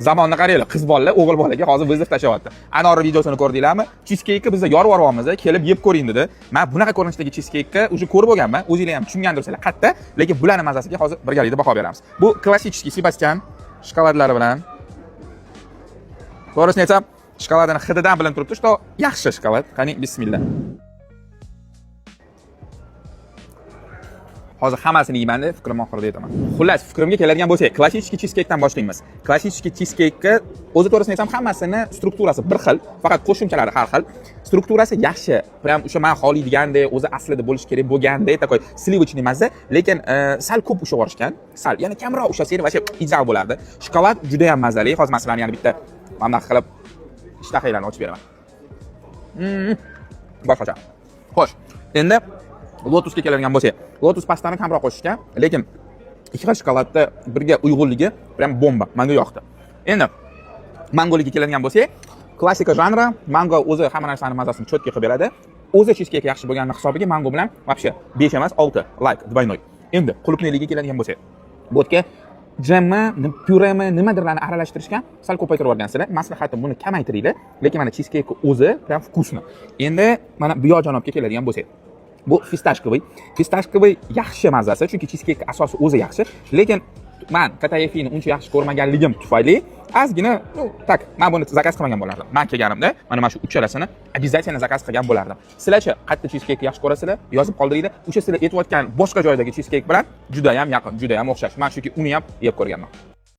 Zamonni qaranglar, qiz bolalar o'g'il bolaga hozir vizif tashlayapti. Anori videosini ko'rdinglarmi? Cheesecake bizni yorib yuryapmiz, kelib yeb ko'ring dedi. Men bunaqa ko'rinishdagi cheesecake uje ko'rib bo'lganman. O'zinglar ham tushungandirsizlar qatta, lekin bularning mazasiga hozir birgalikda baho beramiz. Bu klassik Sebastian shokoladlari bilan. To'g'risini aytsam, shokoladining hididan bilinib turibdi, что yaxshi shokolad. Qani, bismillah. Hozir hammasini yeyman deb fikrim oxirida aytaman. Xullas, fikrimga keladigan bo'lsak, klassik cheesecakedan boshlaymiz. Klassik cheesecake o'zi to'g'risini aytsam, hammasini strukturasi bir xil, faqat qo'shimchalari har xil. Strukturasi yaxshi. Prям o'sha men xohlaydigandek, o'zi aslida bo'lish kerak bo'lgandek, takoy slivochniy mazza, lekin sal ko'p ushlab yuborishgan. Sal, yana kamroq ushlasa, vaqti ideal bo'lardi. Shokolad juda ham mazali. Hozir masalan yana bitta mana qilib ishtahaylarni ochib beraman. Boshqacha. Xo'sh, endi Lotusga keladigan bo'lsak, Lotus pastani kamroq qo'shishgan, lekin ikki xil shokoladni birga uyg'unligi prям bomba. Menga yoqdi. Endi mangoliga keladigan bo'lsak, klassika janri, mango o'zi hamma narsaning mazasini cho'tki qilib beradi. O'zi cheesecake yaxshi bo'lganini hisobiga mango bilan вообще 5 emas, 6, like двойной. Endi qulupnayligiga keladigan bo'lsak, bo'tga jammi, pyuremi, nimadirlarni aralashtirishgan, sal ko'paytirib yuborgansizlar. Maslahatim buni kamaytiringlar, lekin mana cheesecake o'zi prям вкусно. Endi mana bu yoq janobga keladigan bo'lsak, bu fistashkoviy. Fistashkoviy yaxshi mazasi, chunki cheesecake asosi o'zi yaxshi, lekin men katayefini uncha yaxshi ko'rmaganligim tufayli ozgina, tak, men buni zakaz qilmagan bo'lardim. Men kelganimda mana shu uchalasini обязательно zakaz qilgan bo'lardim. Sizlarchi qayerda cheesecake yaxshi ko'rasizlar? Yozib qoldiringlar. O'sha sizlar aytayotgan boshqa joydagi cheesecake bilan juda ham yaqin, juda ham o'xshash. Men chunki uni ham yeb ko'rganman.